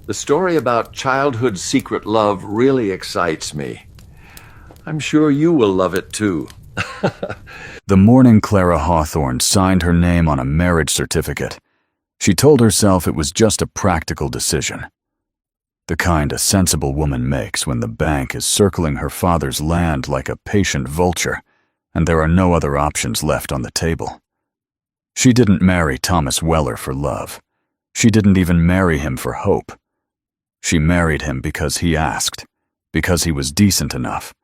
The story about childhood secret love really excites me. I'm sure you will love it too. The morning Clara Hawthorne signed her name on a marriage certificate, she told herself it was just a practical decision. The kind a sensible woman makes when the bank is circling her father's land like a patient vulture, and there are no other options left on the table. She didn't marry Thomas Weller for love. She didn't even marry him for hope. She married him because he asked, because he was decent enough,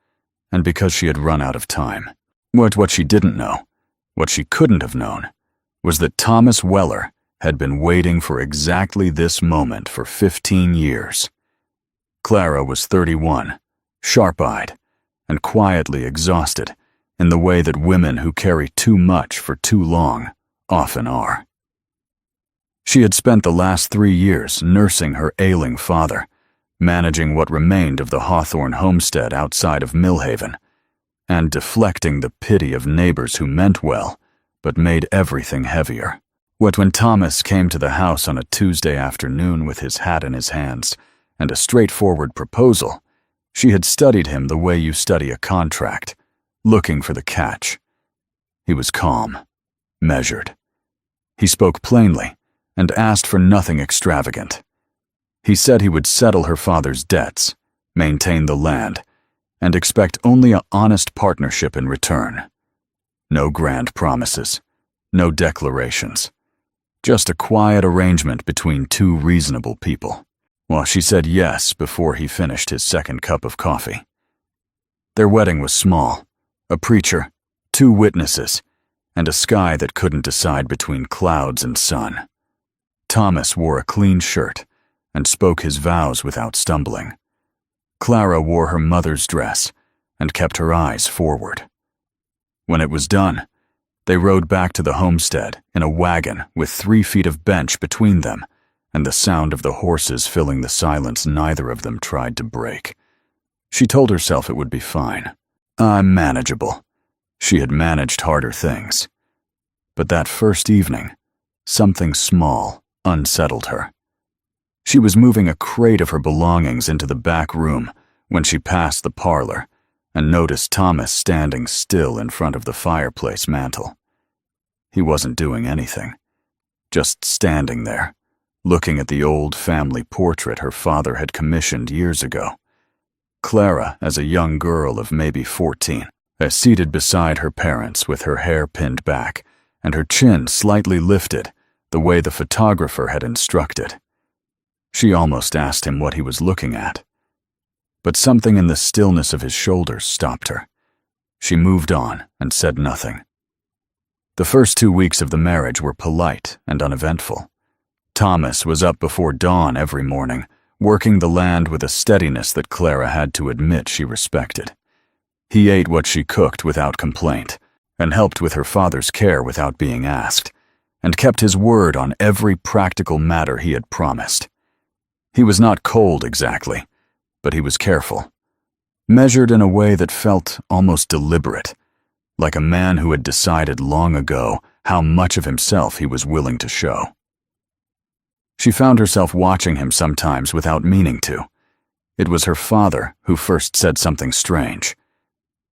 and because she had run out of time. What she didn't know, what she couldn't have known, was that Thomas Weller had been waiting for exactly this moment for 15 years. Clara was 31, sharp-eyed, and quietly exhausted in the way that women who carry too much for too long often are. She had spent the last 3 years nursing her ailing father, managing what remained of the Hawthorne homestead outside of Millhaven, and deflecting the pity of neighbors who meant well, but made everything heavier. When Thomas came to the house on a Tuesday afternoon with his hat in his hands and a straightforward proposal, she had studied him the way you study a contract, looking for the catch. He was calm, measured. He spoke plainly and asked for nothing extravagant. He said he would settle her father's debts, maintain the land, and expect only an honest partnership in return. No grand promises, no declarations. Just a quiet arrangement between two reasonable people. Well, she said yes before he finished his second cup of coffee. Their wedding was small, a preacher, 2 witnesses, and a sky that couldn't decide between clouds and sun. Thomas wore a clean shirt and spoke his vows without stumbling. Clara wore her mother's dress and kept her eyes forward. When it was done, they rode back to the homestead in a wagon with 3 feet of bench between them and the sound of the horses filling the silence neither of them tried to break. She told herself it would be fine. I'm manageable. She had managed harder things. But that first evening, something small unsettled her. She was moving a crate of her belongings into the back room when she passed the parlor and noticed Thomas standing still in front of the fireplace mantel. He wasn't doing anything, just standing there, looking at the old family portrait her father had commissioned years ago. Clara, as a young girl of maybe 14, seated beside her parents with her hair pinned back and her chin slightly lifted the way the photographer had instructed. She almost asked him what he was looking at. But something in the stillness of his shoulders stopped her. She moved on and said nothing. The first 2 weeks of the marriage were polite and uneventful. Thomas was up before dawn every morning, working the land with a steadiness that Clara had to admit she respected. He ate what she cooked without complaint, and helped with her father's care without being asked, and kept his word on every practical matter he had promised. He was not cold exactly, but he was careful, measured in a way that felt almost deliberate, like a man who had decided long ago how much of himself he was willing to show. She found herself watching him sometimes without meaning to. It was her father who first said something strange.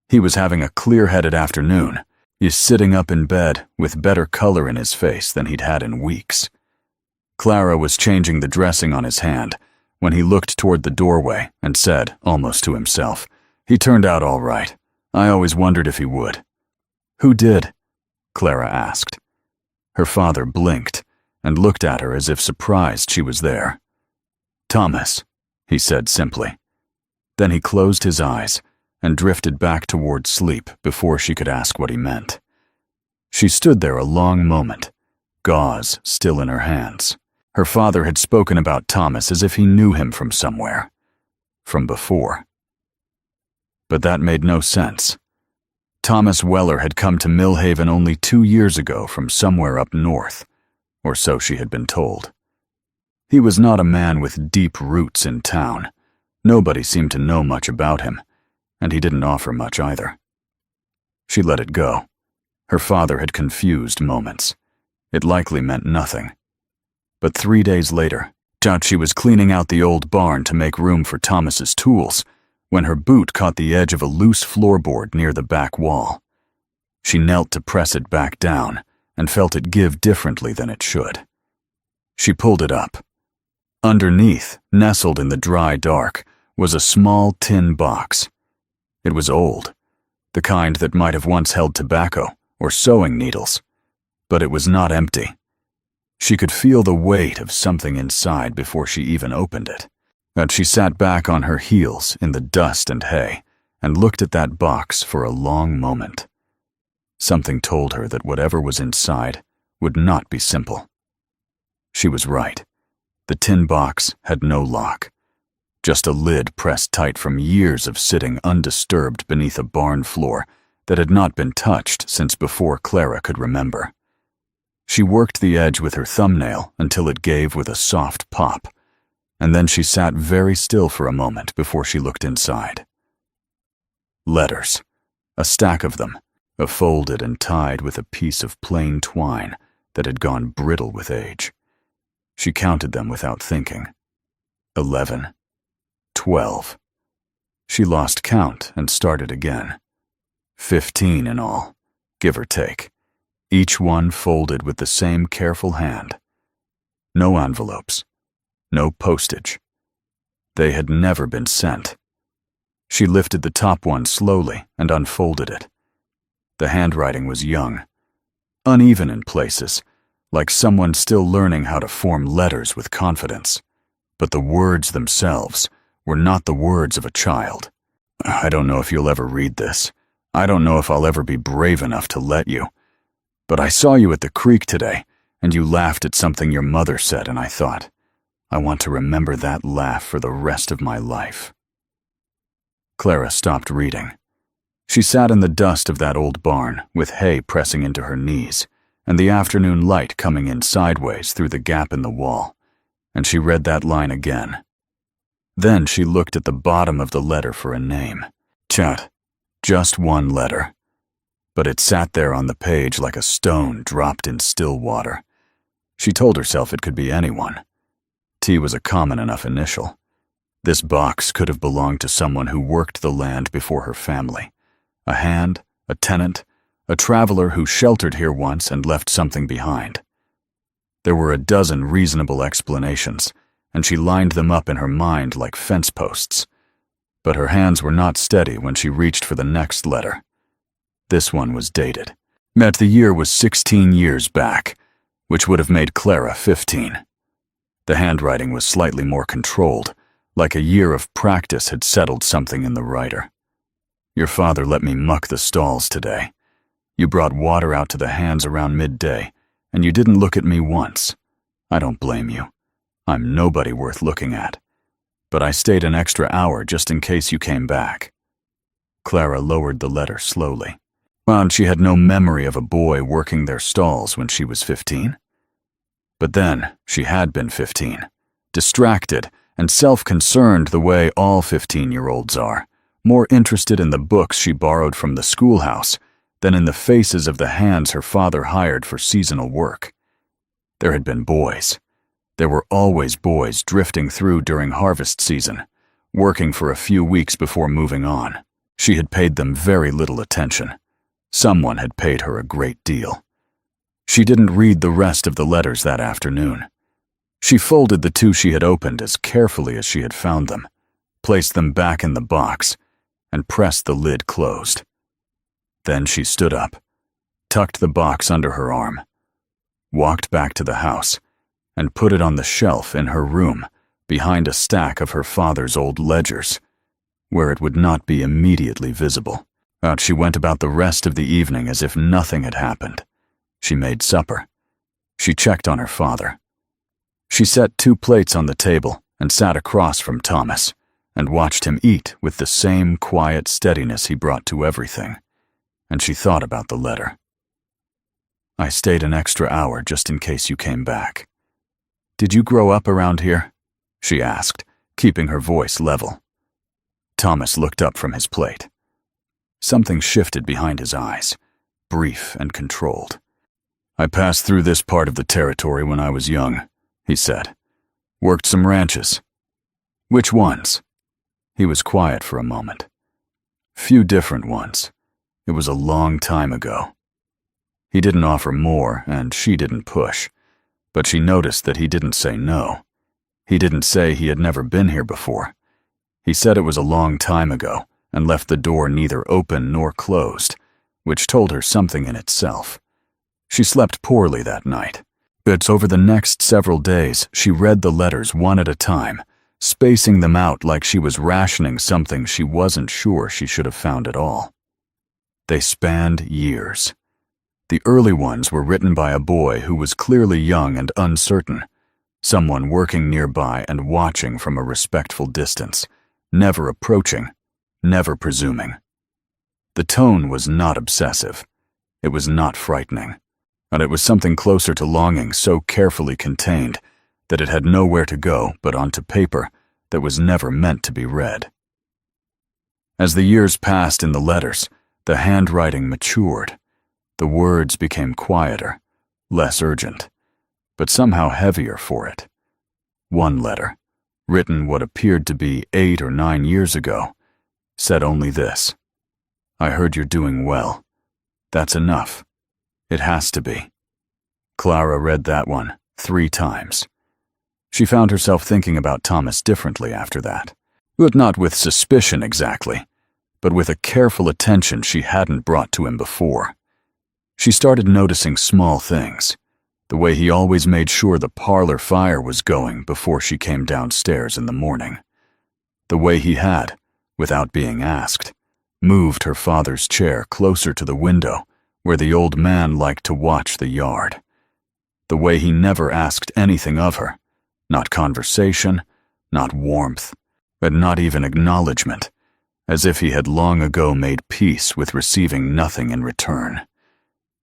He was having a clear-headed afternoon, sitting up in bed with better color in his face than he'd had in weeks. Clara was changing the dressing on his hand when he looked toward the doorway and said, almost to himself, "He turned out all right. I always wondered if he would." "Who did?" Clara asked. Her father blinked and looked at her as if surprised she was there. "Thomas," he said simply. Then he closed his eyes and drifted back toward sleep before she could ask what he meant. She stood there a long moment, gauze still in her hands. Her father had spoken about Thomas as if he knew him from somewhere, from before. But that made no sense. Thomas Weller had come to Millhaven only 2 years ago from somewhere up north, or so she had been told. He was not a man with deep roots in town. Nobody seemed to know much about him, and he didn't offer much either. She let it go. Her father had confused moments. It likely meant nothing. But 3 days later, Out she was cleaning out the old barn to make room for Thomas's tools when her boot caught the edge of a loose floorboard near the back wall. She knelt to press it back down and felt it give differently than it should. She pulled it up. Underneath, nestled in the dry dark, was a small tin box. It was old, the kind that might have once held tobacco or sewing needles, but it was not empty. She could feel the weight of something inside before she even opened it. And she sat back on her heels in the dust and hay and looked at that box for a long moment. Something told her that whatever was inside would not be simple. She was right. The tin box had no lock, just a lid pressed tight from years of sitting undisturbed beneath a barn floor that had not been touched since before Clara could remember. She worked the edge with her thumbnail until it gave with a soft pop, and then she sat very still for a moment before she looked inside. Letters, a stack of them, folded and tied with a piece of plain twine that had gone brittle with age. She counted them without thinking. 11, 12. She lost count and started again. 15 in all, give or take. Each one folded with the same careful hand. No envelopes, no postage. They had never been sent. She lifted the top one slowly and unfolded it. The handwriting was young, uneven in places, like someone still learning how to form letters with confidence. But the words themselves were not the words of a child. I don't know if you'll ever read this. I don't know if I'll ever be brave enough to let you. But I saw you at the creek today, and you laughed at something your mother said, and I thought, I want to remember that laugh for the rest of my life. Clara stopped reading. She sat in the dust of that old barn, with hay pressing into her knees, and the afternoon light coming in sideways through the gap in the wall, and she read that line again. Then she looked at the bottom of the letter for a name. Chat, just one letter. But it sat there on the page like a stone dropped in still water. She told herself it could be anyone. T was a common enough initial. This box could have belonged to someone who worked the land before her family. A hand, a tenant, a traveler who sheltered here once and left something behind. There were a dozen reasonable explanations, and she lined them up in her mind like fence posts. But her hands were not steady when she reached for the next letter. This one was dated. The year was 16 years back, which would have made Clara 15. The handwriting was slightly more controlled, like a year of practice had settled something in the writer. Your father let me muck the stalls today. You brought water out to the hands around midday, and you didn't look at me once. I don't blame you. I'm nobody worth looking at. But I stayed an extra hour just in case you came back. Clara lowered the letter slowly. Found she had no memory of a boy working their stalls when she was 15. But then she had been 15, distracted and self-concerned the way all 15-year-olds are, more interested in the books she borrowed from the schoolhouse than in the faces of the hands her father hired for seasonal work. There had been boys. There were always boys drifting through during harvest season, working for a few weeks before moving on. She had paid them very little attention. Someone had paid her a great deal. She didn't read the rest of the letters that afternoon. She folded the two she had opened as carefully as she had found them, placed them back in the box, and pressed the lid closed. Then she stood up, tucked the box under her arm, walked back to the house, and put it on the shelf in her room behind a stack of her father's old ledgers, where it would not be immediately visible. Out she went about the rest of the evening as if nothing had happened. She made supper. She checked on her father. She set 2 plates on the table and sat across from Thomas and watched him eat with the same quiet steadiness he brought to everything. And she thought about the letter. I stayed an extra hour just in case you came back. Did you grow up around here? She asked, keeping her voice level. Thomas looked up from his plate. Something shifted behind his eyes, brief and controlled. I passed through this part of the territory when I was young, he said. Worked some ranches. Which ones? He was quiet for a moment. Few different ones. It was a long time ago. He didn't offer more, and she didn't push, but she noticed that he didn't say no. He didn't say he had never been here before. He said it was a long time ago, and left the door neither open nor closed, which told her something in itself. She slept poorly that night. But over the next several days, she read the letters one at a time, spacing them out like she was rationing something she wasn't sure she should have found at all. They spanned years. The early ones were written by a boy who was clearly young and uncertain, someone working nearby and watching from a respectful distance, never approaching, never presuming. The tone was not obsessive. It was not frightening. And it was something closer to longing so carefully contained that it had nowhere to go but onto paper that was never meant to be read. As the years passed in the letters, the handwriting matured. The words became quieter, less urgent, but somehow heavier for it. One letter, written what appeared to be 8 or 9 years ago, said only this: "I heard you're doing well. That's enough. It has to be." Clara read that one 3 times. She found herself thinking about Thomas differently after that, but not with suspicion exactly, but with a careful attention she hadn't brought to him before. She started noticing small things, the way he always made sure the parlor fire was going before she came downstairs in the morning, the way he had, without being asked, moved her father's chair closer to the window where the old man liked to watch the yard, the way he never asked anything of her, not conversation, not warmth, but not even acknowledgement, as if he had long ago made peace with receiving nothing in return.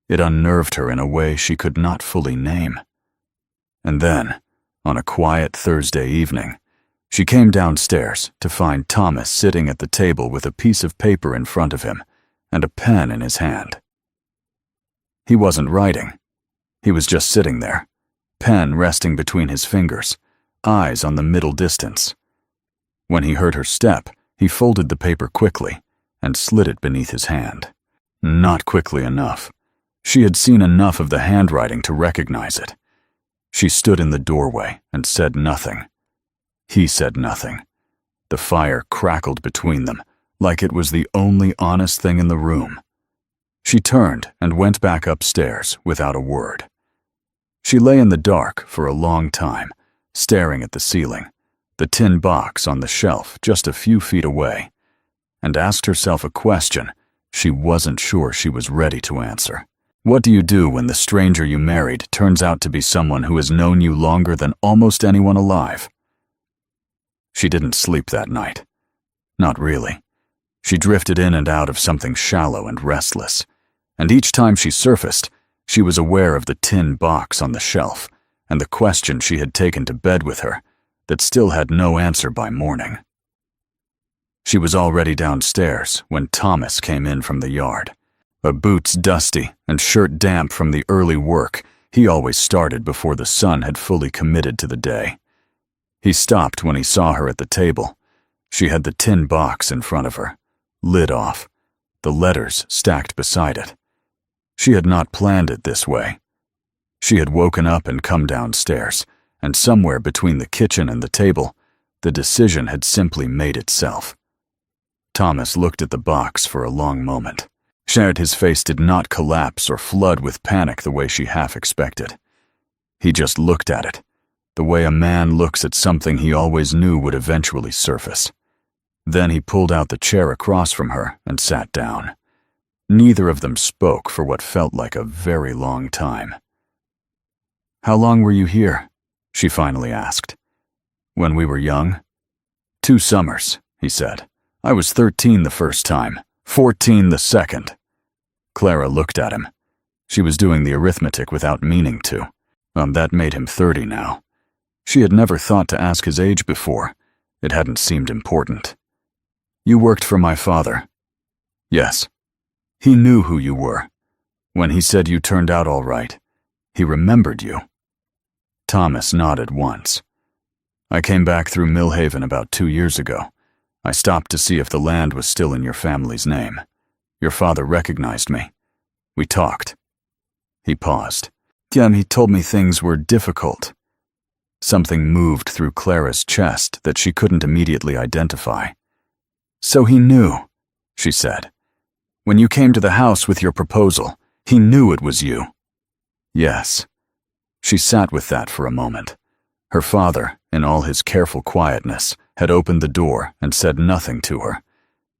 It unnerved her in a way she could not fully name. And then, on a quiet Thursday evening, she came downstairs to find Thomas sitting at the table with a piece of paper in front of him and a pen in his hand. He wasn't writing. He was just sitting there, pen resting between his fingers, eyes on the middle distance. When he heard her step, he folded the paper quickly and slid it beneath his hand. Not quickly enough. She had seen enough of the handwriting to recognize it. She stood in the doorway and said nothing. He said nothing. The fire crackled between them, like it was the only honest thing in the room. She turned and went back upstairs without a word. She lay in the dark for a long time, staring at the ceiling, the tin box on the shelf just a few feet away, and asked herself a question she wasn't sure she was ready to answer. What do you do when the stranger you married turns out to be someone who has known you longer than almost anyone alive? She didn't sleep that night. Not really. She drifted in and out of something shallow and restless, and each time she surfaced, she was aware of the tin box on the shelf and the question she had taken to bed with her that still had no answer by morning. She was already downstairs when Thomas came in from the yard, boots dusty and shirt damp from the early work he always started before the sun had fully committed to the day. He stopped when he saw her at the table. She had the tin box in front of her, lid off, the letters stacked beside it. She had not planned it this way. She had woken up and come downstairs, and somewhere between the kitchen and the table, the decision had simply made itself. Thomas looked at the box for a long moment. His face did not collapse or flood with panic the way she half expected. He just looked at it, the way a man looks at something he always knew would eventually surface. Then he pulled out the chair across from her and sat down. Neither of them spoke for what felt like a very long time. "How long were you here?" she finally asked. "When we were young?" "2 summers," he said. "I was 13 the first time, 14 the second." Clara looked at him. She was doing the arithmetic without meaning to. That made him 30 now. She had never thought to ask his age before. It hadn't seemed important. "You worked for my father." "Yes." "He knew who you were. When he said you turned out all right, he remembered you." Thomas nodded once. I came back through Millhaven about 2 years ago. I stopped to see if the land was still in your family's name. Your father recognized me. We talked." He paused. He told me things were difficult." Something moved through Clara's chest that she couldn't immediately identify. "So he knew," she said. "When you came to the house with your proposal, he knew it was you." "Yes." She sat with that for a moment. Her father, in all his careful quietness, had opened the door and said nothing to her.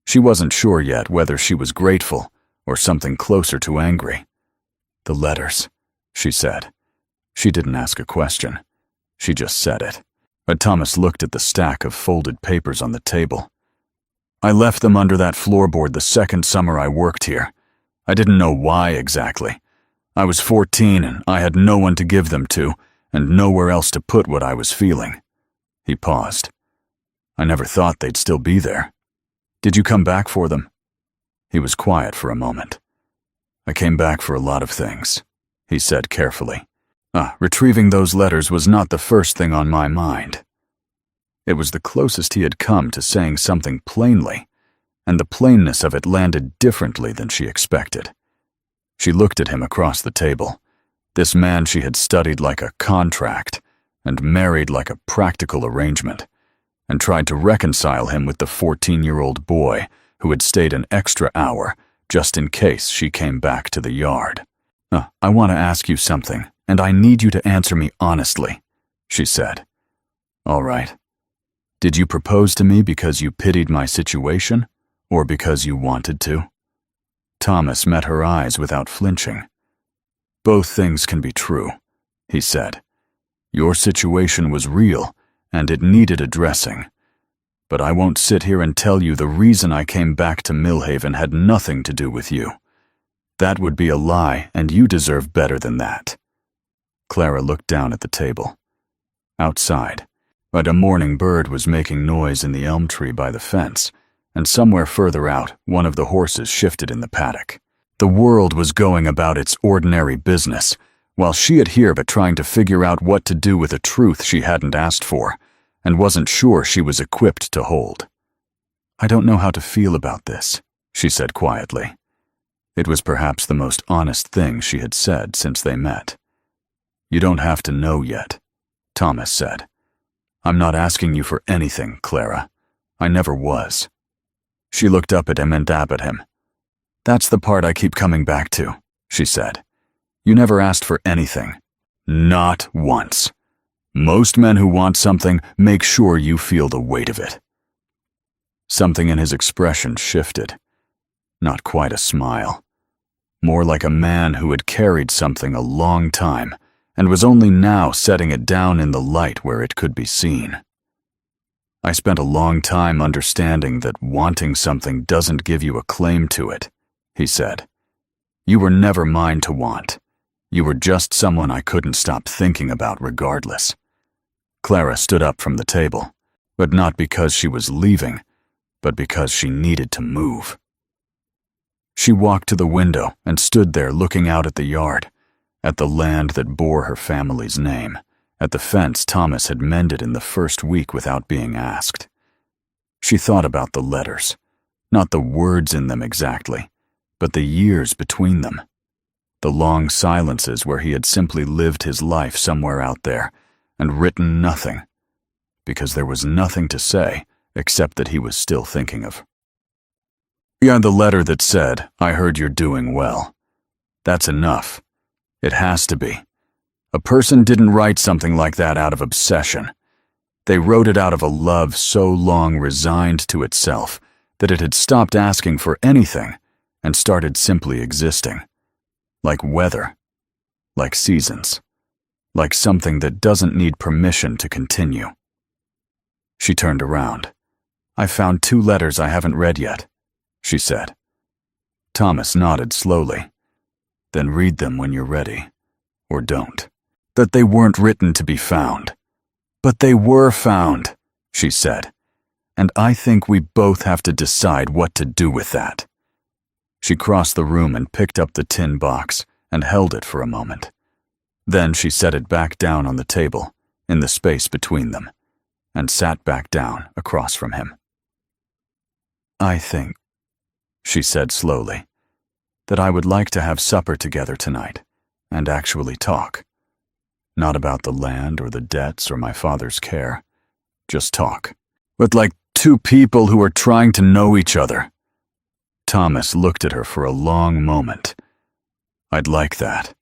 She wasn't sure yet whether she was grateful or something closer to angry. "The letters," she said. She didn't ask a question. She just said it. But Thomas looked at the stack of folded papers on the table. "I left them under that floorboard the second summer I worked here. I didn't know why exactly. I was 14 and I had no one to give them to, and nowhere else to put what I was feeling." He paused. "I never thought they'd still be there. Did you come back for them?" He was quiet for a moment. "I came back for a lot of things," he said carefully. Retrieving those letters was not the first thing on my mind." It was the closest he had come to saying something plainly, and the plainness of it landed differently than she expected. She looked at him across the table, this man she had studied like a contract and married like a practical arrangement, and tried to reconcile him with the 14-year-old boy who had stayed an extra hour just in case she came back to the yard. "I want to ask you something, and I need you to answer me honestly," she said. "All right. Did you propose to me because you pitied my situation, or because you wanted to?" Thomas met her eyes without flinching. "Both things can be true," he said. "Your situation was real, and it needed addressing. But I won't sit here and tell you the reason I came back to Millhaven had nothing to do with you. That would be a lie, and you deserve better than that." Clara looked down at the table. Outside, a morning bird was making noise in the elm tree by the fence, and somewhere further out, one of the horses shifted in the paddock. The world was going about its ordinary business, while she had here but trying to figure out what to do with a truth she hadn't asked for, and wasn't sure she was equipped to hold. "I don't know how to feel about this," she said quietly. It was perhaps the most honest thing she had said since they met. "You don't have to know yet," Thomas said. "I'm not asking you for anything, Clara. I never was." She looked up at him and dabbed at him. "That's the part I keep coming back to," she said. "You never asked for anything. Not once. Most men who want something make sure you feel the weight of it." Something in his expression shifted. Not quite a smile. More like a man who had carried something a long time and was only now setting it down in the light where it could be seen. "I spent a long time understanding that wanting something doesn't give you a claim to it," he said. "You were never mine to want. You were just someone I couldn't stop thinking about regardless." Clara stood up from the table, but not because she was leaving, but because she needed to move. She walked to the window and stood there looking out at the yard, at the land that bore her family's name, at the fence Thomas had mended in the first week without being asked. She thought about the letters, not the words in them exactly, but the years between them. The long silences where he had simply lived his life somewhere out there and written nothing, because there was nothing to say except that he was still thinking of. The letter that said, "I heard you're doing well." That's enough. It has to be. A person didn't write something like that out of obsession. They wrote it out of a love so long resigned to itself that it had stopped asking for anything and started simply existing. Like weather, like seasons, like something that doesn't need permission to continue. She turned around. "I found 2 letters I haven't read yet," she said. Thomas nodded slowly. "Then read them when you're ready, or don't." That they weren't written to be found. "But they were found," she said. "And I think we both have to decide what to do with that." She crossed the room and picked up the tin box and held it for a moment. Then she set it back down on the table, in the space between them. and sat back down across from him. "I think," she said slowly, "that I would like to have supper together tonight and actually talk. Not about the land or the debts or my father's care. Just talk. But like two people who are trying to know each other." Thomas looked at her for a long moment. "I'd like that,"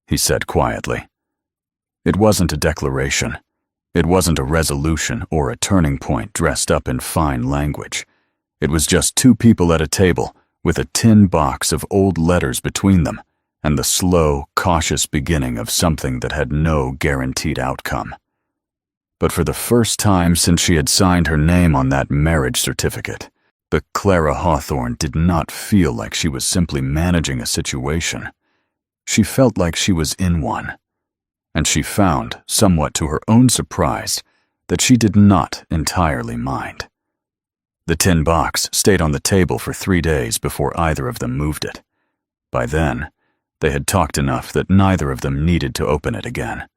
he said quietly. It wasn't a declaration. It wasn't a resolution or a turning point dressed up in fine language. It was just two people at a table with a tin box of old letters between them and the slow, cautious beginning of something that had no guaranteed outcome. But for the first time since she had signed her name on that marriage certificate, the Clara Hawthorne did not feel like she was simply managing a situation. She felt like she was in one. And she found, somewhat to her own surprise, that she did not entirely mind. The tin box stayed on the table for 3 days before either of them moved it. By then, they had talked enough that neither of them needed to open it again.